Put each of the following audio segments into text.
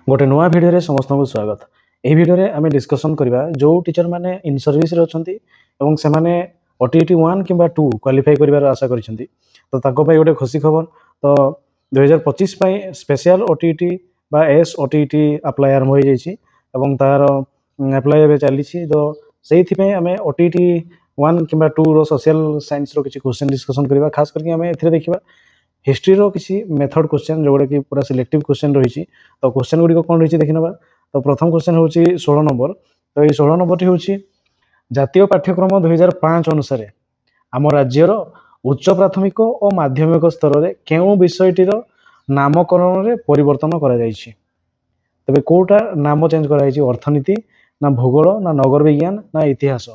गोटे नुआ भिडियो समस्त को स्वागत। यह भिडियो आम डिस्कसन करवा जो टीचर मैंने इन सर्विस अच्छा से मैंने ओटीटी 1 कि 2 क्वालिफाई कर आशा कर गोटे खुशी खबर। तो 2025 स्पेशल ओटीटी बा एस ओटीटी अप्लाई आरंभ हो जाए तार अप्लाई चली। तो से आम ओटीटी 1 कि 2 रो सोशल साइंस रो किसी क्वेश्चन डिस्कसन करवा। खास करके आम ए देखा हिस्ट्री रो किसी मेथड क्वेश्चन जोड़ा कि पूरा सिलेक्टिव क्वेश्चन रही। तो क्वेश्चन गुड़िक कौन रही देखी ना। तो प्रथम क्वेश्चन हूँ 16 नंबर। तो ये 16 नंबर टी हूँ जातीय पाठ्यक्रम 2005 अनुसार आम राज्यर उच्च प्राथमिक और माध्यमिक स्तर में क्यों विषयटीर नामकरण में परिवर्तन तेज कौटा नाम चेंज कर अर्थनीति ना भूगोल ना नगर विज्ञान ना इतिहास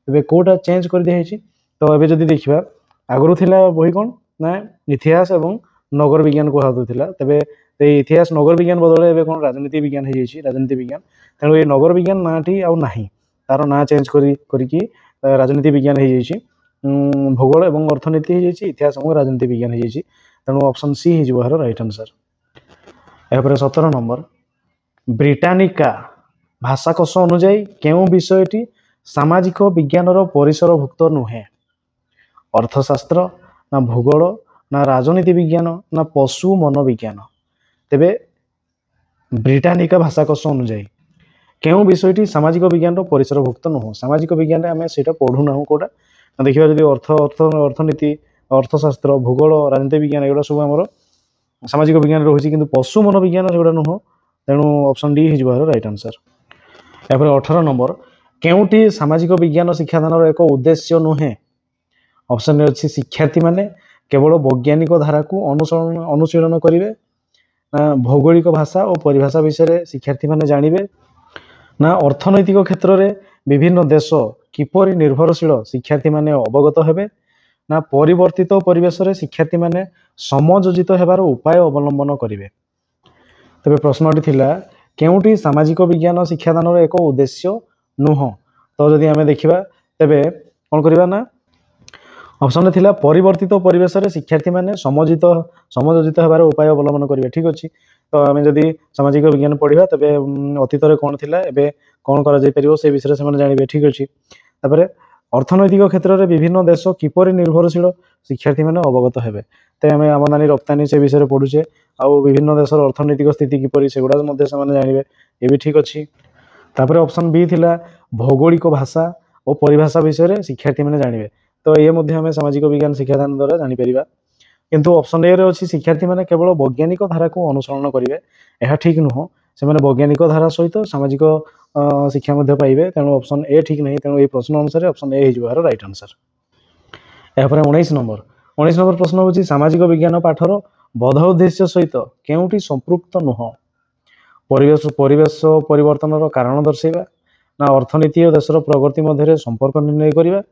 तेज कौटा चेंज कर दिखाई। तो ये जदि देखा आगुरी थिला बही कौन ना इतिहास एवं नगर विज्ञान कहला। तेज इतिहास नगर विज्ञान बदल ए कौन राजनीति विज्ञान हो राजनीति विज्ञान। तेणु ये नगर विज्ञान नाटी आउ नाही तार ना चेंज करके राजनीति विज्ञान हो भूगोल एवं अर्थनीति हो इतिहास और राजनीति विज्ञान हो। तेणु ऑप्शन सी हो right answer. यापर 17 number Britannica Bhashakosha अनुजाई क्यों विषयटी सामाजिक विज्ञान परिसरभुक्त नुहे अर्थशास्त्र ना भूगोल ना राजनीति विज्ञान ना पशु मनोविज्ञान। तेबे ब्रिटानिका भाषाकोश अनुजाई क्यों विषयटी सामाजिक विज्ञान परिसरभुक्त नुह सामाजिक विज्ञान आम से पढ़ुना कौटा देखा जब अर्थनीति अर्थशास्त्र भूगोल राजनीति विज्ञान एगुड़ा सब आम सामाजिक विज्ञान रही कि पशु मनोविज्ञान जोड़ा नुह। तेणु ऑप्शन डी हो राइट आंसर। यापर 18 नंबर केउटी सामाजिक विज्ञान शिक्षादान एक उद्देश्य नुहे ऑप्शन अच्छी शिक्षार्थी माने केवल वैज्ञानिक धारा को अनुशीलन करेंगे ना भौगोलिक भाषा और परिभाषा विषय शिक्षार्थी माने जानिबे ना अर्थनैतिक क्षेत्र में विभिन्न देश किपरि निर्भरशील शिक्षार्थी माने अवगत हेबे ना परिवर्तित परिवेश रे शिक्षार्थी माने समयोजित हेबार उपाय अवलंबन करेंगे। तेबे प्रश्नटी थिला केउटी सामाजिक विज्ञान शिक्षादान एक उद्देश्य नुह। तो जदि आम देखा तेबे कौन करबा ना ऑप्शन थिला परिवर्तित परिवेश रे शिक्षार्थी माने समयोजित हेबार उपाय अवलंबन करेंगे। ठीक अच्छे। तो आम जदि सामाजिक विज्ञान पढ़ा तेबे अतीत में कौन थिला एबे कौन करा जाय परिबो से विषय से जानिबे। ठीक अच्छे। तापर अर्थनैतिक क्षेत्र में विभिन्न देश किपरि निर्भरशील शिक्षार्थी माने अवगत हेबे। तो आम आमदानी रप्तानी से विषय पढ़ुचे आउ विभिन्न देशर अर्थनैतिक स्थिति किपरि सेगुड़ा जानिबे ये भी ठीक अच्छे। तापर ऑप्शन बी थिला भौगोलिक भाषा और परिभाषा विषय शिक्षार्थी माने जानिबे। तो ये आम सामाजिक विज्ञान शिक्षादान द्वारा जानीपर किंतु ऑप्शन ए रे अच्छी शिक्षार्थी माने केवल वैज्ञानिक धारा को अनुसरण करेंगे यह ठीक नुह से वैज्ञानिक धारा सहित सामाजिक शिक्षा पाइबे। तेणु ऑप्शन ए ठीक नहीं। तेणु ये प्रश्न अनुसार ऑप्शन ए हो राइट आंसर। यापर 19 नंबर प्रश्न हूँ सामाजिक विज्ञान पाठर बोध उद्देश्य सहित केउटी संपृक्त नुह परिवेश परिवर्तन कारण दर्शाइबा ना अर्थनीति और देशर प्रगति मध्य संपर्क निर्णय करवा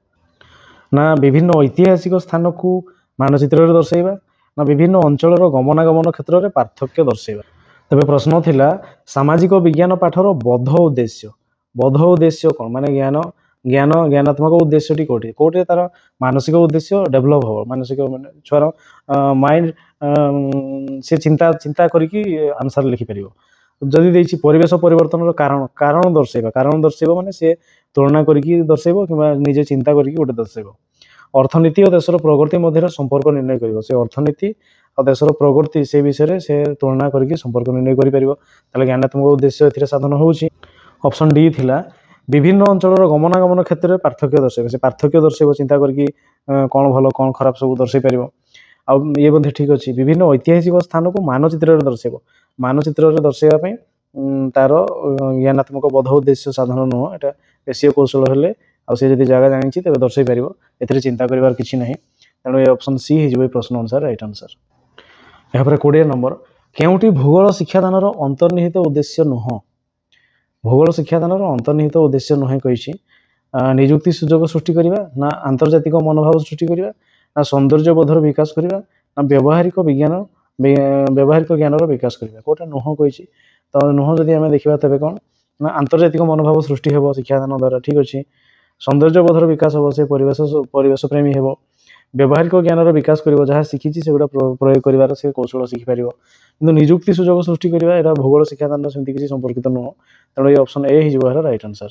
ना विभिन्न ऐतिहासिक स्थान को मानचित्र दर्शाइबा ना विभिन्न अंचल गमनागमन क्षेत्र में पार्थक्य दर्शाइबा। तेबे प्रश्न थिला सामाजिक विज्ञान पाठर बोध उद्देश्य कौन माने ज्ञानात्मक उद्देश्य कौटे कौटे तार मानसिक उद्देश्य डेभलप हो मानसिक छुआर माइंड से चिंता करके आंसर लिखिपर। जदि देखिए परिवेश परिवर्तन कारण दर्शाइबा माने से तुलना करके दर्शाइबो कि निजे चिंता करके गोटे दर्शाइबो। अर्थनीति और देशर प्रगति मध्य संपर्क निर्णय करिवो से अर्थनीति और देशर प्रगति से विषय से तुलना करके संपर्क निर्णय करें। ज्ञानात्मक उद्देश्य ए साधन होउछि ऑप्शन डी थिला विभिन्न अंचल गमनागमन क्षेत्र में पार्थक्य दर्शाइबो से पार्थक्य दर्शाइबो चिंता करके कौन भल कौन खराब सब दर्शाई पारिबो। आउ ये बोधे ठीक अच्छे विभिन्न ऐतिहासिक स्थान को मानचित्र दर्शाइबो मानचित्र दर्शाइबा तार ज्ञानात्मक बोध उद्देश्य साधन नुह एटा एसीय कौशल हेले आदि जगह जानी तेज दर्शाई पार ए चिंता करार कि ना। तेणु ये ऑप्शन सी हो प्रश्न अनुसार राइट आंसर। यापर 20 नंबर केउटी भूगोल शिक्षादान अंतर्निहित उद्देश्य नुह भूगोल शिक्षादान अंतर्निहित उद्देश्य नुहे कही निजुक्ति सुजोग सृष्टि करवा ना आंतर्जातिक मनोभाव सृष्टि करवा ना सौंदर्य बोधर विकास करवा ना व्यावहारिक ज्ञान विकास करवा कौटा नुह कही। तो नुह जदि आम देखा तेज कौन ना आंतर्जातिक मनोभाव सृष्टि हो शिक्षादान द्वारा। ठीक अच्छे। सौंदर्य बोधर विकास हो से परिवेश प्रेमी हो व्यवहारिक ज्ञान विकास कर जहाँ शिखी सेगुड़ा प्रयोग कर से कौशल शिखिपार कि निजुक्ति सुजोग सृष्टि करवा यहाँ भूगोल शिक्षादान सेमती किसी संपर्कित नुह तेणु ये ऑप्शन ए हो राइट आंसर।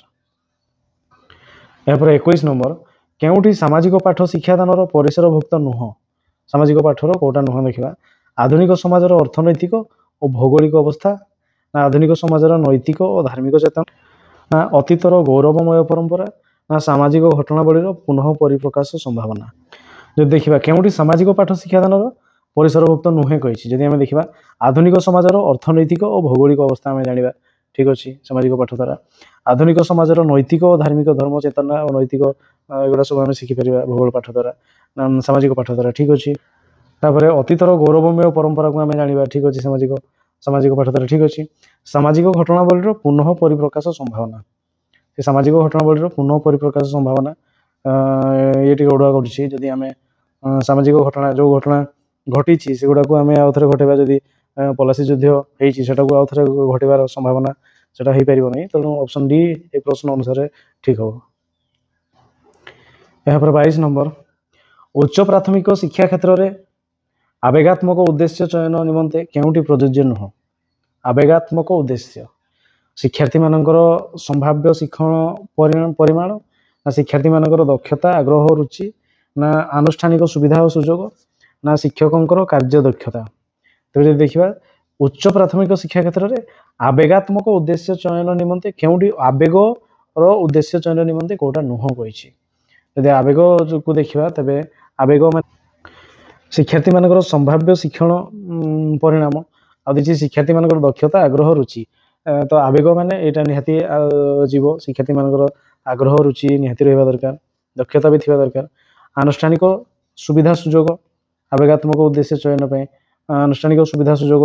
यापर 21 नंबर केउठी सामाजिक पाठ शिक्षादान परिसरभुक्त नुह सामाजिक पाठर कौटा नुह देखा आधुनिक समाजर अर्थनैतिक और भौगोलिक अवस्था ना आधुनिक समाजर नैतिक और धार्मिक चेतन ना अतीतर गौरवमय परंपरा ना सामाजिक घटनावली पुनः परिप्रकाश संभावना। जो देखा केउठी सामाजिक पाठ शिक्षादान परिसरभुक्त नुहे कही जदि आम देखा आधुनिक समाजर अर्थनैतिक और भौगोलिक अवस्था आम जाना ठीक अच्छे सामाजिक पाठ द्वारा आधुनिक समाजर नैतिक और धार्मिक धर्म चेतना और नैतिक एगुड़ा सब आम शिखिपार भूगोल पाठ द्वारा सामाजिक पाठ द्वारा ठीक अच्छे। तापर अतीतर गौरवमय परंपरा को आम जाना ठीक अच्छे सामाजिक सामाजिक पाठ द्वारा ठीक अच्छे। सामाजिक घटनावली पुनः परिप्रकाश संभावना सामाजिक घटनावली पुनः परिप्रकाश संभावना ये गड़ुआ घटी जदि आम सामाजिक घटना जो घटना घटी से गुड़ा को आम आउ थे घटेबा जदि पलासी युद्ध होती आउ थे घटबार संभावना सेटा हो पार नहीं तेणु ऑप्शन डी ए प्रश्न अनुसार ठीक हम। यहाँ 22 नंबर उच्च प्राथमिक शिक्षा क्षेत्र में आवेगात्मक उद्देश्य चयन निमंते केउटी प्रযোज्य नुह आवेगात्मक उद्देश्य शिक्षार्थी मानकर संभाव्य शिक्षण परिमाण ना शिक्षार्थी मानकर दक्षता आग्रह रुचि ना आनुष्ठानिक सुविधा और सुजोग ना शिक्षकों कार्य दक्षता। तो देखा उच्च प्राथमिक शिक्षा क्षेत्र में आवेगात्मक उद्देश्य चयन निमंते केउटी आवेग उद्देश्य चयन निमंते कौटा नुह कही जदि आवेग को देखा तेरे आवेग शिक्षार्थी मानकर संभाव्य शिक्षण परिणाम आदि शिक्षार्थी मानकर दक्षता आग्रह रुचि तो आवेग माने यहाँ निहाती जीव शिक्षार्थी मानकर आग्रह रुचि निहाती रहा दरकार दक्षता भी थी दरकार आनुष्ठानिक सुविधा सुजोग आवेगात्मक उद्देश्य चयन पे आनुष्ठानिक सुविधा सुजोग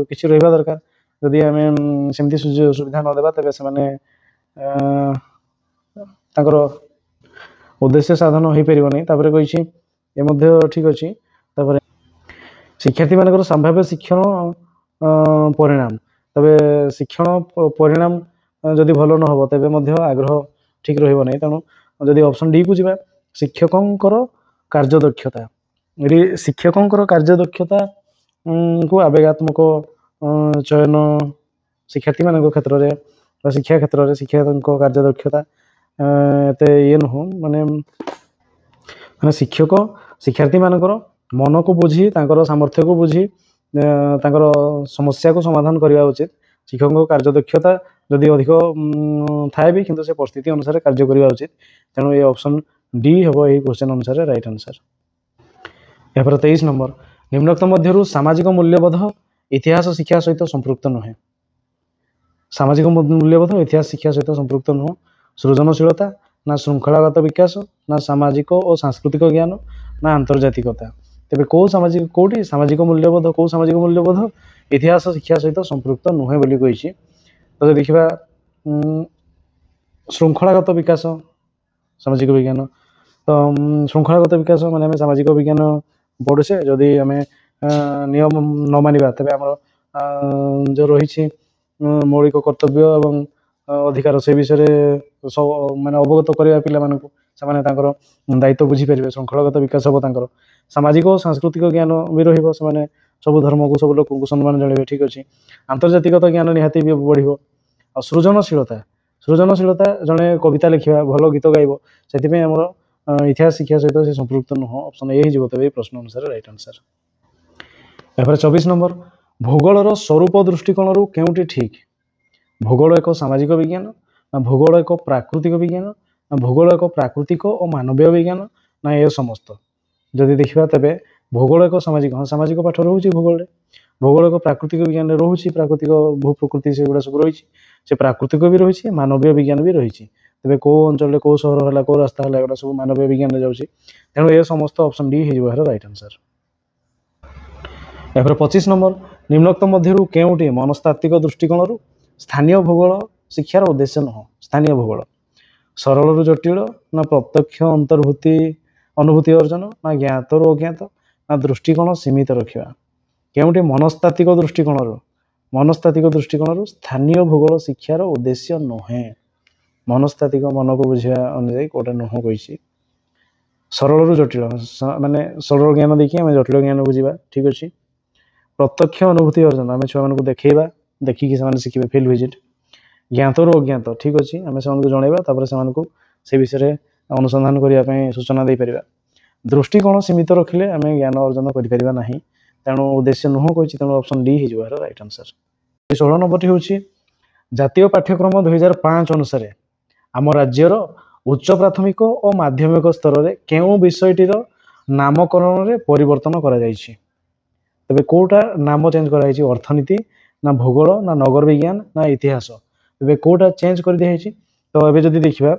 किसी रहा दरकार जदि आम सेमती सुविधा नदेबा तेरे से उद्देश्य साधन हो पार नहीं तापर कही ये ठीक अच्छे। तापर शिक्षार्थी मानकर संभाव्य शिक्षण परिणाम तबे शिक्षण परिणाम जदि भल न हो तेबे आग्रह ठीक रही तेणु जदि ऑप्शन डी को जी शिक्षकों कार्यदक्षता शिक्षकों कार्यदक्षता को आवेगात्मक चयन शिक्षार्थी मान क्षेत्र में शिक्षा क्षेत्र में शिक्षकों कार्यदक्षता एत ये नुह माने शिक्षक शिक्षार्थी मानकर मन को बुझी सामर्थ्य को बुझी समस्या को समाधान करने उचित शिक्षकों कार्यदक्षता जदि अधिक थाए भी किंतु से परिस्थिति अनुसार कार्य करने उचित तेणु ये ऑप्शन डी हम यही क्वेश्चन अनुसार राइट आंसर। यहाँ 23 नंबर निम्नोक्त मध्यरु सामाजिक मूल्यबोध इतिहास शिक्षा सहित संपृक्त नुहे सामाजिक मूल्यबोध इतिहास शिक्षा सहित संपृक्त नुह सृजनशीलता ना श्रृंखलागत विकास ना सामाजिक और सांस्कृतिक ज्ञान ना आंतर्जातिकता तेरे कौ सामाजिक कौटी सामाजिक मूल्यबोध कौ सामाजिक मूल्यबोध इतिहास शिक्षा सहित संपृक्त नुहे बोली कही। तो देखा श्रृंखलागत विकास सामाजिक विज्ञान तो श्रृंखलागत विकास माने सामाजिक विज्ञान पढ़ुचे जदि आम नियम न मानिबा तेबे आमर जो रही मौलिक कर्तव्य एवं अधिकार से विषय सब माने अवगत करवा पिला मानकु सेमाने तांकर दायित्व बुझीपारे श्रृंखलागत विकास हम तांकर सामाजिक और सांस्कृतिक ज्ञान भी रहिबो सेमाने सब धर्म को सब लोक को सम्मान जणाइबे ठीक अच्छे आंतर्जातिकता ज्ञान निहाती भी बढ़िबो और सृजनशीलता सृजनशीलता जड़े कविता लिखा भल गीत गाइब से आमर इतिहास शिक्षा सहित से संपृक्त नुह ऑप्शन ए ही तेज प्रश्न अनुसार राइट आंसर। यहाँ 24 नंबर भूगोलर स्वरूप दृष्टिकोण केउटी ठीक भूगोल एक सामाजिक विज्ञान ना भूगोल एक प्राकृतिक विज्ञान ना भूगोल एक प्राकृतिक और मानवीय विज्ञान ना ये समस्त जदि देखा तेरे भूगोल एक सामाजिक हाँ सामाजिक पाठ रोचे भूगोल भूगोल एक प्राकृतिक विज्ञान रोचे प्राकृतिक भू प्रकृति से गुड़ा सब रही से प्राकृतिक भी रही मानवीय विज्ञान भी रही तेरे कौ अंचल कौ सहर है कौ रास्ता है एगुड़ा सब मानवीय विज्ञान जाऊँगी तेणु ये समस्त ऑप्शन डी हो राइट आंसर। यहाँ 25 नंबर निम्नोक्त मध्यरु केउटी मनस्तात्विक दृष्टिकोण स्थानीय भूगोल शिक्षार उद्देश्य नुह स्थानीय भूगोल सरल रु जटिल ना प्रत्यक्ष अंतर्भूति अनुभूति अर्जन ना ज्ञात रु अज्ञात ना दृष्टिकोण सीमित रखा केउटी मनस्तात्विक दृष्टिकोण स्थानीय भूगोल शिक्षार उद्देश्य नुहे मनस्तात्विक मन को बुझा अनुजाई कौटा नुह कही। ସରଳରୁ ଜଟିଳ ମାନେ ସରଳ ଜ୍ଞାନ ଦେଇକି ଆମେ ଜଟିଳ ଜ୍ଞାନକୁ ଯିବା। ଠିକ୍ ଅଛି। ପ୍ରତ୍ୟକ୍ଷ ଅନୁଭୂତି ଅର୍ଜନ, ଆମେ ଛୁଆମାନଙ୍କୁ ଦେଖେଇବା, ଦେଖିକି ସେମାନେ ଶିଖିବେ। Field visit. ଜ୍ଞାତରୁ ଅଜ୍ଞାତ, ଠିକ୍ ଅଛି, ଆମେ ସେମାନଙ୍କୁ ଜଣେଇବା, ତାପରେ ସେମାନଙ୍କୁ ସେ ବିଷୟରେ ଅନୁସନ୍ଧାନ କରିବା ପାଇଁ ସୂଚନା ଦେଇପାରିବା। ଦୃଷ୍ଟିକୋଣ ସୀମିତ ରଖିଲେ ଆମେ ଜ୍ଞାନ ଅର୍ଜନ କରିପାରିବା ନାହିଁ, ତେଣୁ ଉଦ୍ଦେଶ୍ୟ ନୁହଁ କହିଛି, ତେଣୁ ଅପସନ୍ ଡି ହେଇଯିବ ଏହାର ରାଇଟ୍ ଆନ୍ସର୍। 16 ନମ୍ବରଟି ହେଉଛି ଜାତୀୟ ପାଠ୍ୟକ୍ରମ 2005 ଅନୁସାରେ ଆମ ରାଜ୍ୟର ଉଚ୍ଚ ପ୍ରାଥମିକ ଓ ମାଧ୍ୟମିକ ସ୍ତରରେ କେଉଁ ବିଷୟଟିର ନାମକରଣରେ ପରିବର୍ତ୍ତନ କରାଯାଇଛି? ତେବେ କୋଉଟା ନାମ ଚେଞ୍ଜ କରାଯାଇଛି? ଅର୍ଥନୀତି ନା ଭୂଗୋଳ ନା ନଗର ବିଜ୍ଞାନ ନା ଇତିହାସ? ତେବେ କୋଉଟା ଚେଞ୍ଜ କରିଦିଆଯାଇଛି? ତ ଏବେ ଯଦି ଦେଖିବା,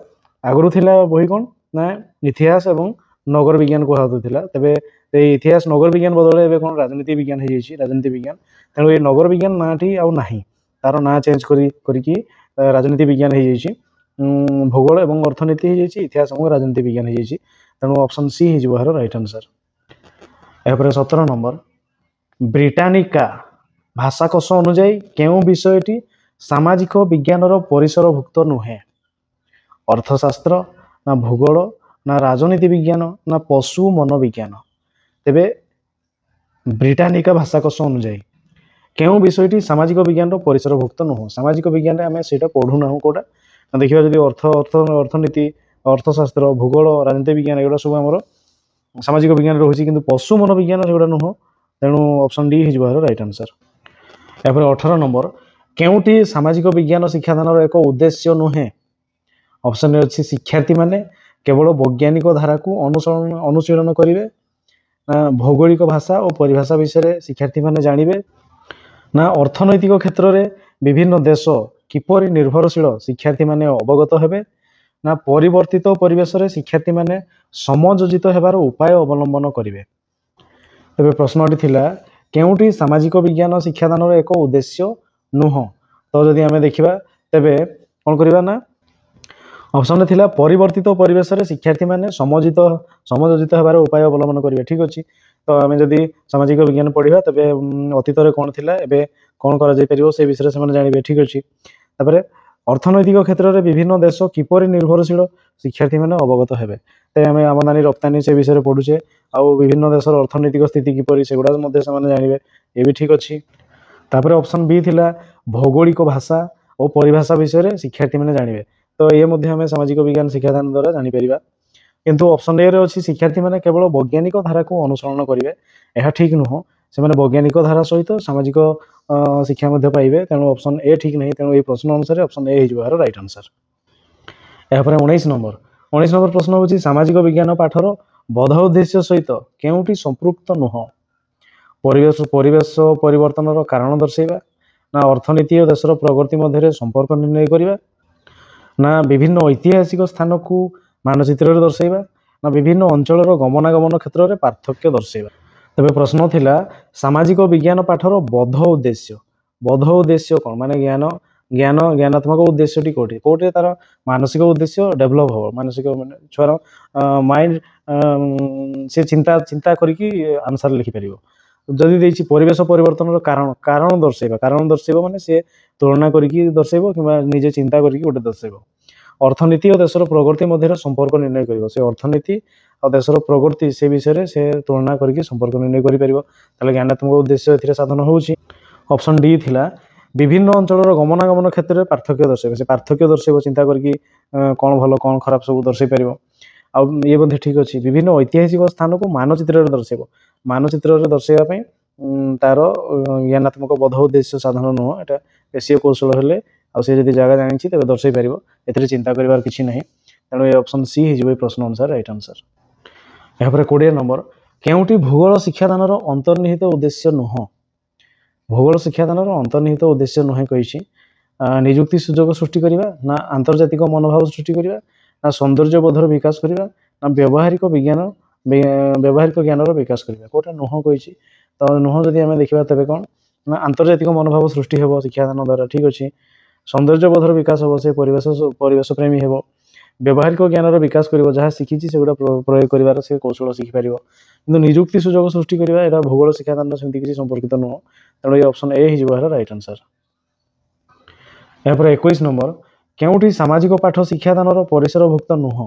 ଆଗରୁ ଥିଲା ବହି କ'ଣ ନା ଇତିହାସ ଏବଂ ନଗର ବିଜ୍ଞାନ କୁହାଯାଉଥିଲା। ତେବେ ଏଇ ଇତିହାସ ନଗର ବିଜ୍ଞାନ ବଦଳରେ ଏବେ କ'ଣ ରାଜନୀତି ବିଜ୍ଞାନ ହେଇଯାଇଛି, ରାଜନୀତି ବିଜ୍ଞାନ। ତେଣୁ ଏ ନଗର ବିଜ୍ଞାନ ନାଁଟି ଆଉ ନାହିଁ, ତାର ନାଁ ଚେଞ୍ଜ କରିକି ରାଜନୀତି ବିଜ୍ଞାନ ହେଇଯାଇଛି। ଭୂଗୋଳ ଏବଂ ଅର୍ଥନୀତି ହେଇଯାଇଛି, ଇତିହାସ ଏବଂ ରାଜନୀତି ବିଜ୍ଞାନ ହେଇଯାଇଛି। ତେଣୁ ଅପସନ୍ ସି ହେଇଯିବ ଏହାର ରାଇଟ୍ ଆନ୍ସର୍। ଏହାପରେ 17 ନମ୍ବର, ବ୍ରିଟାନିକା ଭାଷାକୋଷ ଅନୁଯାୟୀ କେଉଁ ବିଷୟଟି ସାମାଜିକ ବିଜ୍ଞାନର ପରିସରଭୁକ୍ତ ନୁହେଁ? ଅର୍ଥଶାସ୍ତ୍ର ନା ଭୂଗୋଳ ନା ରାଜନୀତି ବିଜ୍ଞାନ ନା ପଶୁ ମନୋବିଜ୍ଞାନ? ତେବେ ବ୍ରିଟାନିକା ଭାଷାକୋଷ ଅନୁଯାୟୀ କେଉଁ ବିଷୟଟି ସାମାଜିକ ବିଜ୍ଞାନର ପରିସରଭୁକ୍ତ ନୁହଁ? ସାମାଜିକ ବିଜ୍ଞାନରେ ଆମେ ସେଇଟା ପଢ଼ୁନାହୁଁ। କୋଉଟା ଦେଖିବା ଯଦି ଅର୍ଥନୀତି, ଅର୍ଥଶାସ୍ତ୍ର, ଭୂଗୋଳ, ରାଜନୀତି ବିଜ୍ଞାନ ଏଗୁଡ଼ା ସବୁ ଆମର ସାମାଜିକ ବିଜ୍ଞାନ ରହୁଛି, କିନ୍ତୁ ପଶୁ ମନୋବିଜ୍ଞାନ ସେଗୁଡ଼ା ନୁହଁ। ତେଣୁ ଅପସନ୍ ଡି ହେଇଯିବ ଏହାର ରାଇଟ୍ ଆନ୍ସର୍। ଏହାପରେ 18 ନମ୍ବର, କେଉଁଟି ସାମାଜିକ ବିଜ୍ଞାନ ଶିକ୍ଷାଦାନର ଏକ ଉଦ୍ଦେଶ୍ୟ ନୁହେଁ? ଅପସନ୍ରେ ଅଛି ଶିକ୍ଷାର୍ଥୀମାନେ କେବଳ ବୈଜ୍ଞାନିକ ଧାରାକୁ ଅନୁଶୀଳନ କରିବେ, ନା ଭୌଗୋଳିକ ଭାଷା ଓ ପରିଭାଷା ବିଷୟରେ ଶିକ୍ଷାର୍ଥୀମାନେ ଜାଣିବେ, ନା ଅର୍ଥନୈତିକ କ୍ଷେତ୍ରରେ ବିଭିନ୍ନ ଦେଶ କିପରି ନିର୍ଭରଶୀଳ ଶିକ୍ଷାର୍ଥୀମାନେ ଅବଗତ ହେବେ, ନା ପରିବର୍ତ୍ତିତ ପରିବେଶରେ ଶିକ୍ଷାର୍ଥୀମାନେ ସମଯୋଜିତ ହେବାର ଉପାୟ ଅବଲମ୍ବନ କରିବେ? ତେବେ ପ୍ରଶ୍ନଟି ଥିଲା କେଉଁଟି ସାମାଜିକ ବିଜ୍ଞାନ ଶିକ୍ଷାଦାନର ଏକ ଉଦ୍ଦେଶ୍ୟ ନୁହଁ? ତ ଯଦି ଆମେ ଦେଖିବା, ତେବେ କ'ଣ କରିବା ନା ଅପସନ୍ରେ ଥିଲା ପରିବର୍ତ୍ତିତ ପରିବେଶରେ ଶିକ୍ଷାର୍ଥୀମାନେ ସମଯୋଜିତ ହେବାର ଉପାୟ ଅବଲମ୍ବନ କରିବେ। ଠିକ୍ ଅଛି। ତ ଆମେ ଯଦି ସାମାଜିକ ବିଜ୍ଞାନ ପଢ଼ିବା, ତେବେ ଅତୀତରେ କ'ଣ ଥିଲା, ଏବେ କ'ଣ କରାଯାଇପାରିବ ସେ ବିଷୟରେ ସେମାନେ ଜାଣିବେ। ଠିକ୍ ଅଛି। ତାପରେ ଅର୍ଥନୈତିକ କ୍ଷେତ୍ରରେ ବିଭିନ୍ନ ଦେଶ କିପରି ନିର୍ଭରଶୀଳ ଶିକ୍ଷାର୍ଥୀମାନେ ଅବଗତ ହେବେ। ତେବେ ଆମେ ଆମଦାନୀ ରପ୍ତାନୀ ସେ ବିଷୟରେ ପଢ଼ୁଛେ, ଆଉ ବିଭିନ୍ନ ଦେଶର ଅର୍ଥନୈତିକ ସ୍ଥିତି କିପରି ସେଗୁଡ଼ା ମଧ୍ୟ ସେମାନେ ଜାଣିବେ। ଏ ବି ଠିକ୍ ଅଛି। ତାପରେ ଅପସନ୍ ବି ଥିଲା ଭୌଗୋଳିକ ଭାଷା ଓ ପରିଭାଷା ବିଷୟରେ ଶିକ୍ଷାର୍ଥୀମାନେ ଜାଣିବେ। ତ ଏ ମଧ୍ୟ ଆମେ ସାମାଜିକ ବିଜ୍ଞାନ ଶିକ୍ଷାଦାନ ଦ୍ୱାରା ଜାଣିପାରିବା। କିନ୍ତୁ ଅପସନ୍ ଏ ରେ ଅଛି ଶିକ୍ଷାର୍ଥୀମାନେ କେବଳ ବୈଜ୍ଞାନିକ ଧାରାକୁ ଅନୁସରଣ କରିବେ। ଏହା ଠିକ୍ ନୁହଁ, ସେମାନେ ବୈଜ୍ଞାନିକ ଧାରା ସହିତ ସାମାଜିକ ଶିକ୍ଷା ମଧ୍ୟ ପାଇବେ। ତେଣୁ ଅପସନ୍ ଏ ଠିକ୍ ନାହିଁ। ତେଣୁ ଏହି ପ୍ରଶ୍ନ ଅନୁସାରେ ଅପସନ୍ ଏ ହେଇଯିବ ଏହାର ରାଇଟ୍ ଆନ୍ସର୍। ଏହାପରେ 19 ନମ୍ବର ପ୍ରଶ୍ନ ହେଉଛି ସାମାଜିକ ବିଜ୍ଞାନ ପାଠର ବୋଧ ଉଦ୍ଦେଶ୍ୟ ସହିତ କେଉଁଟି ସମ୍ପୃକ୍ତ ନୁହଁ? ପରିବେଶ ପରିବର୍ତ୍ତନର କାରଣ ଦର୍ଶାଇବା, ନା ଅର୍ଥନୀତି ଓ ଦେଶର ପ୍ରଗତି ମଧ୍ୟରେ ସମ୍ପର୍କ ନିର୍ଣ୍ଣୟ କରିବା, ନା ବିଭିନ୍ନ ଐତିହାସିକ ସ୍ଥାନକୁ ମାନଚିତ୍ରରେ ଦର୍ଶାଇବା, ନା ବିଭିନ୍ନ ଅଞ୍ଚଳର ଗମନାଗମନ କ୍ଷେତ୍ରରେ ପାର୍ଥକ୍ୟ ଦର୍ଶାଇବା? ତେବେ ପ୍ରଶ୍ନ ଥିଲା ସାମାଜିକ ବିଜ୍ଞାନ ପାଠର ବୋଧ ଉଦ୍ଦେଶ୍ୟ। ବୋଧ ଉଦ୍ଦେଶ୍ୟ କ'ଣ? ମାନେ ଜ୍ଞାନାତ୍ମକ ଉଦ୍ଦେଶ୍ୟଟି କୋଉଠି ତାର ମାନସିକ ଉଦ୍ଦେଶ୍ୟ ଡେଭଲପ୍ ହେବ। ମାନସିକ ମାନେ ଛୁଆର ମାଇଣ୍ଡ ସେ ଚିନ୍ତା କରିକି ଆନ୍ସର ଲେଖିପାରିବ। ଯଦି ଦେଇଛି ପରିବେଶ ପରିବର୍ତ୍ତନର କାରଣ ଦର୍ଶାଇବ ମାନେ ସେ ତୁଳନା କରିକି ଦର୍ଶାଇବ କିମ୍ବା ନିଜେ ଚିନ୍ତା କରିକି ଗୋଟେ ଦର୍ଶାଇବ। ଅର୍ଥନୀତି ଓ ଦେଶର ପ୍ରଗତି ମଧ୍ୟରେ ସମ୍ପର୍କ ନିର୍ଣ୍ଣୟ କରିବ। ସେ ଅର୍ଥନୀତି ଆଉ ଦେଶର ପ୍ରଗତି ସେ ବିଷୟରେ ସେ ତୁଳନା କରିକି ସମ୍ପର୍କ ନିର୍ଣ୍ଣୟ କରିପାରିବ। ତାହେଲେ ଜ୍ଞାନାତ୍ମକ ଉଦ୍ଦେଶ୍ୟ ଏଥିରେ ସାଧନ ହେଉଛି। ଅପସନ୍ ଡି ଥିଲା ବିଭିନ୍ନ ଅଞ୍ଚଳର ଗମନାଗମନ କ୍ଷେତ୍ରରେ ପାର୍ଥକ୍ୟ ଦର୍ଶାଇବ। ସେ ପାର୍ଥକ୍ୟ ଦର୍ଶାଇବ ଚିନ୍ତା କରିକି କ'ଣ ଭଲ କ'ଣ ଖରାପ ସବୁ ଦର୍ଶାଇ ପାରିବ। ଆଉ ଇଏ ମଧ୍ୟ ଠିକ୍ ଅଛି। ବିଭିନ୍ନ ଐତିହାସିକ ସ୍ଥାନକୁ ମାନଚିତ୍ରରେ ଦର୍ଶାଇବ। ମାନଚିତ୍ରରେ ଦର୍ଶାଇବା ପାଇଁ ତାର ଜ୍ଞାନାତ୍ମକ ବୋଧ ଉଦ୍ଦେଶ୍ୟ ସାଧନ ନୁହଁ, ଏଟା ଏସୀୟ କୌଶଳ ହେଲେ ଆଉ ସେ ଯଦି ଜାଗା ଜାଣିଛି ତେବେ ଦର୍ଶାଇ ପାରିବ। ଏଥିରେ ଚିନ୍ତା କରିବାର କିଛି ନାହିଁ। ତେଣୁ ଏ ଅପସନ୍ ସି ହେଇଯିବ ଏ ପ୍ରଶ୍ନ ଅନୁସାରେ ରାଇଟ୍ ଆନ୍ସର୍। ଏହାପରେ 20 ନମ୍ବର କେଉଁଟି ଭୂଗୋଳ ଶିକ୍ଷାଦାନର ଅନ୍ତର୍ନିହିତ ଉଦ୍ଦେଶ୍ୟ ନୁହଁ? ଭୂଗୋଳ ଶିକ୍ଷାଦାନର ଅନ୍ତର୍ନିହିତ ଉଦ୍ଦେଶ୍ୟ ନୁହେଁ କହିଛି ନିଯୁକ୍ତି ସୁଯୋଗ ସୃଷ୍ଟି କରିବା, ନା ଆନ୍ତର୍ଜାତିକ ମନୋଭାବ ସୃଷ୍ଟି କରିବା, ନା ସୌନ୍ଦର୍ଯ୍ୟବୋଧର ବିକାଶ କରିବା, ନା ବ୍ୟବହାରିକ ଜ୍ଞାନର ବିକାଶ କରିବା? କୋଉଟା ନୁହଁ କହିଛି? ତ ନୁହଁ ଯଦି ଆମେ ଦେଖିବା ତେବେ କ'ଣ ନା ଆନ୍ତର୍ଜାତିକ ମନୋଭାବ ସୃଷ୍ଟି ହେବ ଶିକ୍ଷାଦାନ ଦ୍ୱାରା। ଠିକ୍ ଅଛି। ସୌନ୍ଦର୍ଯ୍ୟବୋଧର ବିକାଶ ହେବ, ସେ ପରିବେଶ ପ୍ରେମୀ ହେବ। ବ୍ୟବହାରିକ ଜ୍ଞାନର ବିକାଶ କରିବ, ଯାହା ଶିଖିଛି ସେଗୁଡ଼ା ପ୍ରୟୋଗ କରିବାର ସେ କୌଶଳ ଶିଖିପାରିବ। କିନ୍ତୁ ନିଯୁକ୍ତି ସୁଯୋଗ ସୃଷ୍ଟି କରିବା ଏଇଟା ଭୂଗୋଳ ଶିକ୍ଷାଦାନର ସେମିତି କିଛି ସମ୍ପର୍କିତ ନୁହଁ। ତେଣୁ ଏ ଅପସନ୍ ଏ ହେଇଯିବ ଏହାର ରାଇଟ୍ ଆନ୍ସର୍। ଏହାପରେ 21 ନମ୍ବର କେଉଁଠି ସାମାଜିକ ପାଠ ଶିକ୍ଷାଦାନର ପରିସରଭୁକ୍ତ ନୁହଁ?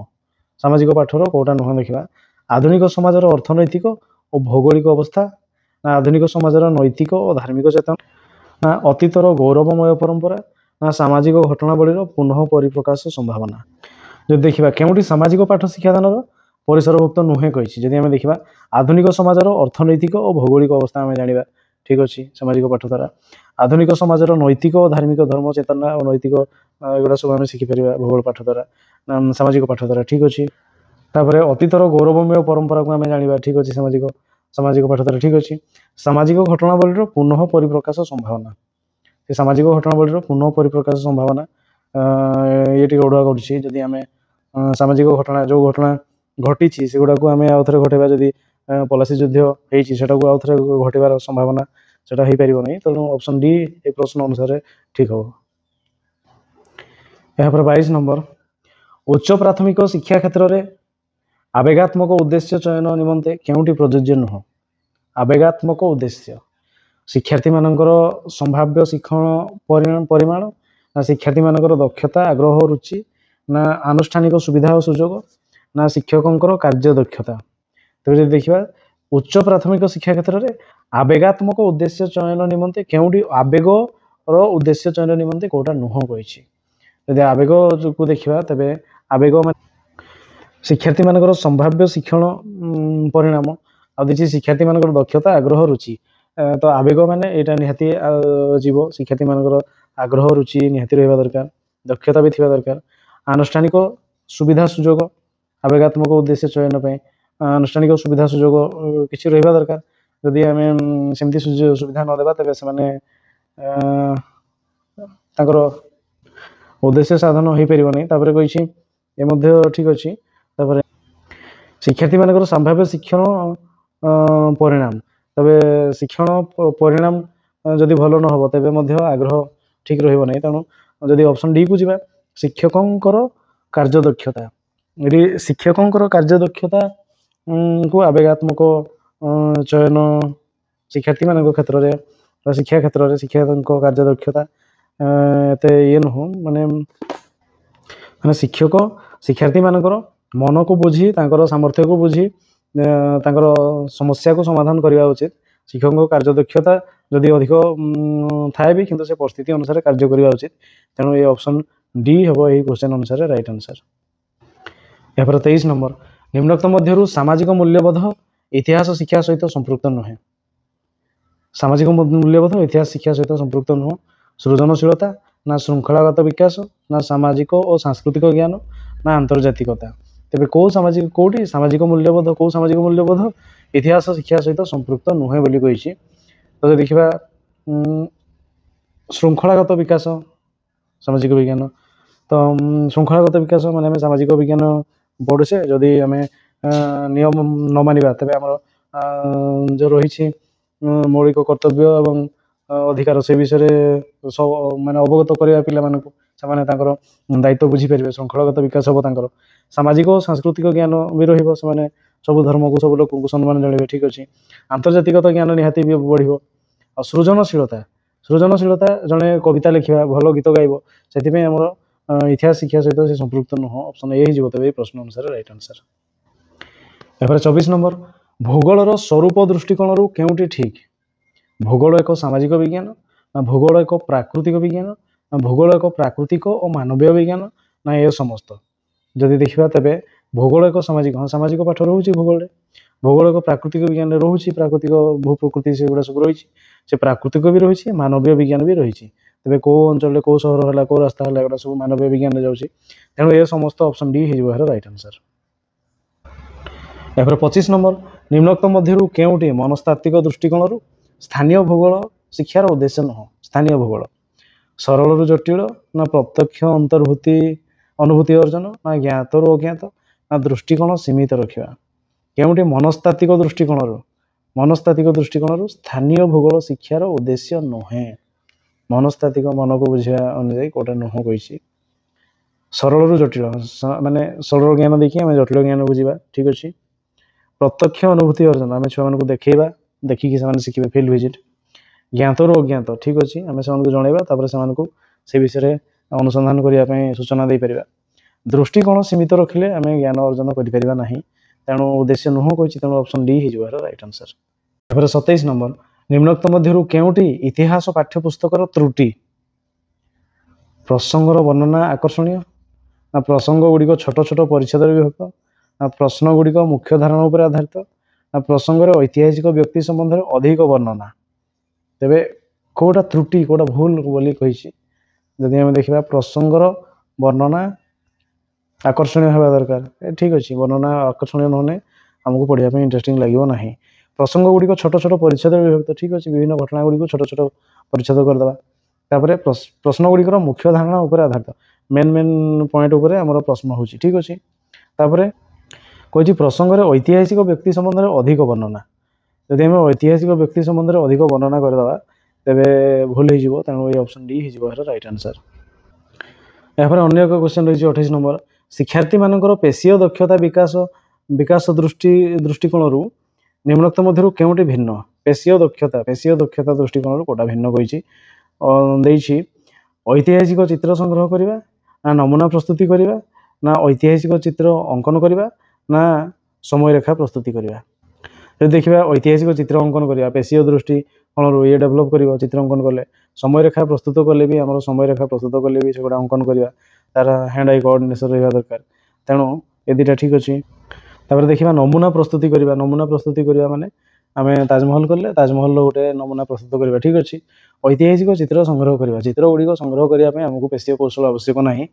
ସାମାଜିକ ପାଠର କୋଉଟା ନୁହଁ ଦେଖିବା। ଆଧୁନିକ ସମାଜର ଅର୍ଥନୈତିକ ଓ ଭୌଗୋଳିକ ଅବସ୍ଥା, ନା ଆଧୁନିକ ସମାଜର ନୈତିକ ଓ ଧାର୍ମିକ ଚେତନା, ନା ଅତୀତର ଗୌରବମୟ ପରମ୍ପରା, ନା ସାମାଜିକ ଘଟଣାବଳୀର ପୁନଃ ପରିପ୍ରକାଶ ସମ୍ଭାବନା। ଯଦି ଦେଖିବା କେଉଁଠି ସାମାଜିକ ପାଠ ଶିକ୍ଷାଦାନର ପରିସରଭୁକ୍ତ ନୁହେଁ କହିଛି, ଯଦି ଆମେ ଦେଖିବା ଆଧୁନିକ ସମାଜର ଅର୍ଥନୈତିକ ଓ ଭୌଗୋଳିକ ଅବସ୍ଥା ଆମେ ଜାଣିବା, ଠିକ ଅଛି, ସାମାଜିକ ପାଠ ଦ୍ୱାରା। ଆଧୁନିକ ସମାଜର ନୈତିକ ଓ ଧାର୍ମିକ ଧର୍ମ ଚେତନା ଓ ନୈତିକ ଏଗୁଡ଼ା ସବୁ ଆମେ ଶିଖିପାରିବା ଭୂଗୋଳ ପାଠ ଦ୍ୱାରା, ସାମାଜିକ ପାଠ ଦ୍ୱାରା, ଠିକ ଅଛି। ତାପରେ ଅତୀତର ଗୌରବମୟ ପରମ୍ପରାକୁ ଆମେ ଜାଣିବା, ଠିକ ଅଛି, ସାମାଜିକ ପାଠ ଦ୍ୱାରା, ଠିକ ଅଛି। ସାମାଜିକ ଘଟଣାବଳୀର ପୁନଃ ପରିପ୍ରକାଶ ସମ୍ଭାବନା, ସେ ସାମାଜିକ ଘଟଣାବଳୀର ପୁନଃ ପରିପ୍ରକାଶ ସମ୍ଭାବନା ଇଏ ଟିକେ ଅଡ଼ୁଆ କରୁଛି। ଯଦି ଆମେ ସାମାଜିକ ଘଟଣା ଯେଉଁ ଘଟଣା ଘଟିଛି ସେଗୁଡ଼ାକୁ ଆମେ ଆଉ ଥରେ ଘଟାଇବା, ଯଦି ପଲାସି ଯୁଦ୍ଧ ହେଇଛି ସେଟାକୁ ଆଉ ଥରେ ଘଟିବାର ସମ୍ଭାବନା ସେଟା ହେଇପାରିବ ନାହିଁ, ତେଣୁ ଅପସନ୍ ଡି ଏ ପ୍ରଶ୍ନ ଅନୁସାରେ ଠିକ ହବ। ଏହାପରେ 22 ନମ୍ବର, ଉଚ୍ଚ ପ୍ରାଥମିକ ଶିକ୍ଷା କ୍ଷେତ୍ରରେ ଆବେଗାତ୍ମକ ଉଦ୍ଦେଶ୍ୟ ଚୟନ ନିମନ୍ତେ କେଉଁଟି ପ୍ରଯୁଜ୍ୟ ନୁହଁ? ଆବେଗାତ୍ମକ ଉଦ୍ଦେଶ୍ୟ ଶିକ୍ଷାର୍ଥୀମାନଙ୍କର ସମ୍ଭାବ୍ୟ ଶିକ୍ଷଣ ପରିମାଣ, ନା ଶିକ୍ଷାର୍ଥୀମାନଙ୍କର ଦକ୍ଷତା ଆଗ୍ରହ ରୁଚି, ନା ଆନୁଷ୍ଠାନିକ ସୁବିଧା ଓ ସୁଯୋଗ, ନା ଶିକ୍ଷକଙ୍କର କାର୍ଯ୍ୟ ଦକ୍ଷତା। ତେବେ ଯଦି ଦେଖିବା ଉଚ୍ଚ ପ୍ରାଥମିକ ଶିକ୍ଷା କ୍ଷେତ୍ରରେ ଆବେଗାତ୍ମକ ଉଦ୍ଦେଶ୍ୟ ଚୟନ ନିମନ୍ତେ କେଉଁଠି ଆବେଗର ଉଦ୍ଦେଶ୍ୟ ଚୟନ ନିମନ୍ତେ କୋଉଟା ନୁହଁ କହିଛି। ଯଦି ଆବେଗକୁ ଦେଖିବା ତେବେ ଆବେଗ ମାନେ ଶିକ୍ଷାର୍ଥୀମାନଙ୍କର ସମ୍ଭାବ୍ୟ ଶିକ୍ଷଣ ପରିଣାମ, ଆଉ କିଛି ଶିକ୍ଷାର୍ଥୀମାନଙ୍କର ଦକ୍ଷତା ଆଗ୍ରହ ରୁଚି। ତ ଆବେଗ ମାନେ ଏଇଟା ନିହାତି ଯିବ, ଶିକ୍ଷାର୍ଥୀମାନଙ୍କର ଆଗ୍ରହ ରୁଚି ନିହାତି ରହିବା ଦରକାର, ଦକ୍ଷତା ବି ଥିବା ଦରକାର। ଆନୁଷ୍ଠାନିକ ସୁବିଧା ସୁଯୋଗ ଆବେଗାତ୍ମକ ଉଦ୍ଦେଶ୍ୟ ଚୟନ ପାଇଁ ଆନୁଷ୍ଠାନିକ ସୁବିଧା ସୁଯୋଗ କିଛି ରହିବା ଦରକାର। ଯଦି ଆମେ ସେମିତି ସୁବିଧା ନ ଦେବା ତେବେ ସେମାନେ ତାଙ୍କର ଉଦ୍ଦେଶ୍ୟ ସାଧନ ହେଇପାରିବ ନାହିଁ। ତାପରେ କହିଛି ଏ ମଧ୍ୟ ଠିକ ଅଛି। ତାପରେ ଶିକ୍ଷାର୍ଥୀମାନଙ୍କର ସମ୍ଭାବ୍ୟ ଶିକ୍ଷଣ ପରିଣାମ, ତେବେ ଶିକ୍ଷଣ ପରିଣାମ ଯଦି ଭଲ ନ ହେବ ତେବେ ମଧ୍ୟ ଆଗ୍ରହ ଠିକ ରହିବ ନାହିଁ। ତେଣୁ ଯଦି ଅପସନ୍ ଡି କୁ ଯିବା ଶିକ୍ଷକଙ୍କର କାର୍ଯ୍ୟଦକ୍ଷତା, ଏଠି ଶିକ୍ଷକଙ୍କର କାର୍ଯ୍ୟଦକ୍ଷତା କୁ ଆବେଗାତ୍ମକ ଚୟନ ଶିକ୍ଷାର୍ଥୀମାନଙ୍କ କ୍ଷେତ୍ରରେ ବା ଶିକ୍ଷା କ୍ଷେତ୍ରରେ ଶିକ୍ଷକଙ୍କ କାର୍ଯ୍ୟଦକ୍ଷତା ଏତେ ଇଏ ନୁହଁ, ମାନେ ଶିକ୍ଷକ ଶିକ୍ଷାର୍ଥୀମାନଙ୍କର ମନକୁ ବୁଝି ତାଙ୍କର ସାମର୍ଥ୍ୟକୁ ବୁଝି ତାଙ୍କର ସମସ୍ୟାକୁ ସମାଧାନ କରିବା ଉଚିତ। ଶିକ୍ଷକଙ୍କ କାର୍ଯ୍ୟଦକ୍ଷତା ଯଦି ଅଧିକ ଥାଏ ବି କିନ୍ତୁ ସେ ପରିସ୍ଥିତି ଅନୁସାରେ କାର୍ଯ୍ୟ କରିବା ଉଚିତ। ତେଣୁ ଏ ଅପସନ୍ ଡି ହେବ ଏହି କ୍ୱେଶ୍ଚନ ଅନୁସାରେ ରାଇଟ୍ ଆନ୍ସର। ଏହାପରେ 23 ନମ୍ବର, ନିମ୍ନୋକ୍ତ ମଧ୍ୟରୁ ସାମାଜିକ ମୂଲ୍ୟବୋଧ ଇତିହାସ ଶିକ୍ଷା ସହିତ ସମ୍ପୃକ୍ତ ନୁହେଁ। ସାମାଜିକ ମୂଲ୍ୟବୋଧ ଇତିହାସ ଶିକ୍ଷା ସହିତ ସମ୍ପୃକ୍ତ ନୁହଁ। ସୃଜନଶୀଳତା, ନା ଶୃଙ୍ଖଳାଗତ ବିକାଶ, ନା ସାମାଜିକ ଓ ସାଂସ୍କୃତିକ ଜ୍ଞାନ, ନା ଆନ୍ତର୍ଜାତିକତା। ତେବେ କୋଉଠି ସାମାଜିକ ମୂଲ୍ୟବୋଧ, କୋଉ ସାମାଜିକ ମୂଲ୍ୟବୋଧ ଇତିହାସ ଶିକ୍ଷା ସହିତ ସମ୍ପୃକ୍ତ ନୁହେଁ ବୋଲି କହିଛି। ତ ଯଦି ଦେଖିବା ଶୃଙ୍ଖଳାଗତ ବିକାଶ ସାମାଜିକ ବିଜ୍ଞାନ, ତ ଶୃଙ୍ଖଳାଗତ ବିକାଶ ମାନେ ଆମେ ସାମାଜିକ ବିଜ୍ଞାନ ପଢୁଛେ, ଯଦି ଆମେ ନିୟମ ନ ମାନିବା ତେବେ ଆମର ଯେଉଁ ରହିଛି ମୌଳିକ କର୍ତ୍ତବ୍ୟ ଏବଂ ଅଧିକାର ସେ ବିଷୟରେ ମାନେ ଅବଗତ କରିବା ପିଲାମାନଙ୍କୁ, ସେମାନେ ତାଙ୍କର ଦାୟିତ୍ୱ ବୁଝିପାରିବେ, ଶୃଙ୍ଖଳାଗତ ବିକାଶ ହେବ ତାଙ୍କର। ସାମାଜିକ ଓ ସାଂସ୍କୃତିକ ଜ୍ଞାନ ବି ରହିବ, ସେମାନେ ସବୁ ଧର୍ମକୁ ସବୁ ଲୋକଙ୍କୁ ସମ୍ମାନ ଜଣାଇବେ, ଠିକ ଅଛି। ଆନ୍ତର୍ଜାତିକତା ଜ୍ଞାନ ନିହାତି ବି ବଢ଼ିବ। ଆଉ ସୃଜନଶୀଳତା ଜଣେ କବିତା ଲେଖିବା, ଭଲ ଗୀତ ଗାଇବ, ସେଥିପାଇଁ ଆମର ଇତିହାସ ଶିକ୍ଷା ସହିତ ସେ ସମ୍ପୃକ୍ତ ନୁହଁ। ଅପସନ୍ ଏ ହେଇଯିବ ତେବେ এই ପ୍ରଶ୍ନ ଅନୁସାରେ ରାଇଟ୍ ଆନ୍ସର। ଏପରେ 24 ନମ୍ବର, ଭୂଗୋଳର ସ୍ୱରୂପ ଦୃଷ୍ଟିକୋଣରୁ କେଉଁଟି ଠିକ୍? ଭୂଗୋଳ ଏକ ସାମାଜିକ ବିଜ୍ଞାନ, ନା ଭୂଗୋଳ ଏକ ପ୍ରାକୃତିକ ବିଜ୍ଞାନ, ନା ଭୂଗୋଳ ଏକ ପ୍ରାକୃତିକ ଓ ମାନବୀୟ ବିଜ୍ଞାନ, ନା ଏ ସମସ୍ତ। ଯଦି ଦେଖିବା ତେବେ ଭୂଗୋଳ ଏକ ସାମାଜିକ ପାଠ ରହୁଛି ଭୂଗୋଳରେ। ଭୂଗୋଳ ଏକ ପ୍ରାକୃତିକ ବିଜ୍ଞାନରେ ରହୁଛି, ପ୍ରାକୃତିକ ଭୂ ପ୍ରକୃତି ସେଗୁଡ଼ା ସବୁ ରହିଛି। ସେ ପ୍ରାକୃତିକ ବି ରହିଛି, ମାନବୀୟ ବିଜ୍ଞାନ ବି ରହିଛି। ତେବେ କୋଉ ଅଞ୍ଚଳରେ କୋଉ ସହର ହେଲା, କୋଉ ରାସ୍ତା ହେଲା, ଏଗୁଡ଼ା ସବୁ ମାନବୀୟ ବିଜ୍ଞାନରେ ଯାଉଛି। ତେଣୁ ଏ ସମସ୍ତ ଅପସନ୍ ଡି ହେଇଯିବ ଏହାର ରାଇଟ୍ ଆନ୍ସର। ଏହାପରେ 25 ନମ୍ବର, ନିମ୍ନୋକ୍ତ ମଧ୍ୟରୁ କେଉଁଟି ମନସ୍ତାତ୍ତ୍ୱିକ ଦୃଷ୍ଟିକୋଣରୁ ସ୍ଥାନୀୟ ଭୂଗୋଳ ଶିକ୍ଷାର ଉଦ୍ଦେଶ୍ୟ ନୁହଁ? ସ୍ଥାନୀୟ ଭୂଗୋଳ ସରଳରୁ ଜଟିଳ, ନା ପ୍ରତ୍ୟକ୍ଷ ଅନୁଭୂତି ଅର୍ଜନ, ନା ଜ୍ଞାତରୁ ଅଜ୍ଞାତ, ନା ଦୃଷ୍ଟିକୋଣ ସୀମିତ ରଖିବା। କେଉଁଠି ମନସ୍ତାତ୍ତ୍ୱିକ ଦୃଷ୍ଟିକୋଣରୁ ସ୍ଥାନୀୟ ଭୂଗୋଳ ଶିକ୍ଷାର ଉଦ୍ଦେଶ୍ୟ ନୁହେଁ। ମନସ୍ତାତ୍ତ୍ୱିକ ମନକୁ ବୁଝିବା ଅନୁଯାୟୀ କୋଉଟା ନୁହଁ କହିଛି। ସରଳରୁ ଜଟିଳ ମାନେ ସରଳ ଜ୍ଞାନ ଦେଇକି ଆମେ ଜଟିଳ ଜ୍ଞାନ ବୁଝିବା, ଠିକ ଅଛି। ପ୍ରତ୍ୟକ୍ଷ ଅନୁଭୂତି ଅର୍ଜନ ଆମେ ଛୁଆମାନଙ୍କୁ ଦେଖେଇବା, ଦେଖିକି ସେମାନେ ଶିଖିବେ, ଫିଲ୍ଡ ଭିଜିଟ୍। ଜ୍ଞାତରୁ ଅଜ୍ଞାତ, ଠିକ ଅଛି, ଆମେ ସେମାନଙ୍କୁ ଜଣେଇବା, ତାପରେ ସେମାନଙ୍କୁ ସେ ବିଷୟରେ ଅନୁସନ୍ଧାନ କରିବା ପାଇଁ ସୂଚନା ଦେଇପାରିବା। ଦୃଷ୍ଟିକୋଣ ସୀମିତ ରଖିଲେ ଆମେ ଜ୍ଞାନ ଅର୍ଜନ କରିପାରିବା ନାହିଁ। ତେଣୁ ଉଦ୍ଦେଶ୍ୟ ନୁହଁ କହିଛି, ତେଣୁ ଅପସନ୍ ଡି ହେଇଯିବ ଏହାର ରାଇଟ୍ ଆନ୍ସର। ତାପରେ 27 ନମ୍ବର, ନିମ୍ନୋକ୍ତ ମଧ୍ୟରୁ କେଉଁଟି ଇତିହାସ ପାଠ୍ୟପୁସ୍ତକର ତ୍ରୁଟି? ପ୍ରସଙ୍ଗର ବର୍ଣ୍ଣନା ଆକର୍ଷଣୀୟ, ନା ପ୍ରସଙ୍ଗ ଗୁଡ଼ିକ ଛୋଟ ଛୋଟ ପରିଚ୍ଛେଦରେ ବିଭକ୍ତ, ନା ପ୍ରଶ୍ନ ଗୁଡ଼ିକ ମୁଖ୍ୟ ଧାରଣା ଉପରେ ଆଧାରିତ, ନା ପ୍ରସଙ୍ଗରେ ଐତିହାସିକ ବ୍ୟକ୍ତି ସମ୍ବନ୍ଧରେ ଅଧିକ ବର୍ଣ୍ଣନା। ତେବେ କେଉଁଟା ତ୍ରୁଟି କେଉଁଟା ଭୁଲ ବୋଲି କହିଛି? ଯଦି ଆମେ ଦେଖିବା ପ୍ରସଙ୍ଗର ବର୍ଣ୍ଣନା ଆକର୍ଷଣୀୟ ହେବା ଦରକାର, ଠିକ୍ ଅଛି, ବର୍ଣ୍ଣନା ଆକର୍ଷଣୀୟ ନହେଲେ ଆମକୁ ପଢ଼ିବା ପାଇଁ ଇଣ୍ଟରେଷ୍ଟିଂ ଲାଗିବ ନାହିଁ। ପ୍ରସଙ୍ଗ ଗୁଡ଼ିକ ଛୋଟ ଛୋଟ ପରିଚ୍ଛେଦରେ ବିଭକ୍ତ, ଠିକ୍ ଅଛି, ବିଭିନ୍ନ ଘଟଣା ଗୁଡ଼ିକୁ ଛୋଟ ଛୋଟ ପରିଚ୍ଛେଦ କରିଦେବା। ତାପରେ ପ୍ରଶ୍ନ ଗୁଡ଼ିକର ମୁଖ୍ୟ ଧାରଣା ଉପରେ ଆଧାରିତ, ମେନ୍ ପଏଣ୍ଟ ଉପରେ ଆମର ପ୍ରଶ୍ନ ହେଉଛି, ଠିକ୍ ଅଛି। ତାପରେ କହିଛି ପ୍ରସଙ୍ଗରେ ଐତିହାସିକ ବ୍ୟକ୍ତି ସମ୍ବନ୍ଧରେ ଅଧିକ ବର୍ଣ୍ଣନା। ଯଦି ଆମେ ଐତିହାସିକ ବ୍ୟକ୍ତି ସମ୍ବନ୍ଧରେ ଅଧିକ ବର୍ଣ୍ଣନା କରିଦେବା ତେବେ ଭୁଲ ହେଇଯିବ, ତେଣୁ ଏଇ ଅପସନ୍ ଡି ହେଇଯିବ ଏହାର ରାଇଟ୍ ଆନ୍ସର। ଏହାପରେ ଅନ୍ୟ ଏକ କ୍ୱେଶ୍ଚନ୍ ରହିଛି 28 ନମ୍ବର, ଶିକ୍ଷାର୍ଥୀମାନଙ୍କର ପେଶୀୟ ଦକ୍ଷତା ବିକାଶ ଦୃଷ୍ଟିକୋଣରୁ ନିମ୍ନୋକ୍ତ ମଧ୍ୟରୁ କେଉଁଟି ଭିନ୍ନ? ପେଶୀୟ ଦକ୍ଷତା ଦୃଷ୍ଟିକୋଣରୁ କୋଉଟା ଭିନ୍ନ କହିଛି? ଦେଇଛି ଐତିହାସିକ ଚିତ୍ର ସଂଗ୍ରହ କରିବା, ନା ନମୁନା ପ୍ରସ୍ତୁତି କରିବା, ନା ଐତିହାସିକ ଚିତ୍ର ଅଙ୍କନ କରିବା, ନା ସମୟରେଖା ପ୍ରସ୍ତୁତି କରିବା। ଯଦି ଦେଖିବା ଐତିହାସିକ ଚିତ୍ର ଅଙ୍କନ କରିବା, ପେଶୀୟ ଦୃଷ୍ଟିକୋଣରୁ ଇଏ ଡେଭଲପ୍ କରିବ ଚିତ୍ର ଅଙ୍କନ କଲେ। ସମୟରେଖା ପ୍ରସ୍ତୁତ କଲେ ବି ସେଗୁଡ଼ା ଅଙ୍କନ କରିବା, ତାର ହ୍ୟାଣ୍ଡ ଆଇ କୋଅର୍ଡିନେସନ୍ ରହିବା ଦରକାର, ତେଣୁ ଏ ଦୁଇଟା ଠିକ୍ ଅଛି। ତାପରେ ଦେଖିବା ନମୁନା ପ୍ରସ୍ତୁତି କରିବା ମାନେ ଆମେ ତାଜମହଲ କଲେ ତାଜମହଲର ଗୋଟେ ନମୁନା ପ୍ରସ୍ତୁତ କରିବା, ଠିକ୍ ଅଛି। ଐତିହାସିକ ଚିତ୍ର ସଂଗ୍ରହ କରିବା, ଚିତ୍ର ଗୁଡ଼ିକ ସଂଗ୍ରହ କରିବା ପାଇଁ ଆମକୁ ପେଶୀୟ କୌଶଳ ଆବଶ୍ୟକ ନାହିଁ,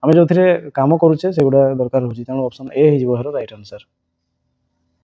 ଆମେ ଯେଉଁଥିରେ କାମ କରୁଛେ ସେଗୁଡ଼ା ଦରକାର ହେଉଛି, ତେଣୁ ଅପସନ୍ ଏ ହେଇଯିବ ଏହାର ରାଇଟ୍ ଆନ୍ସର।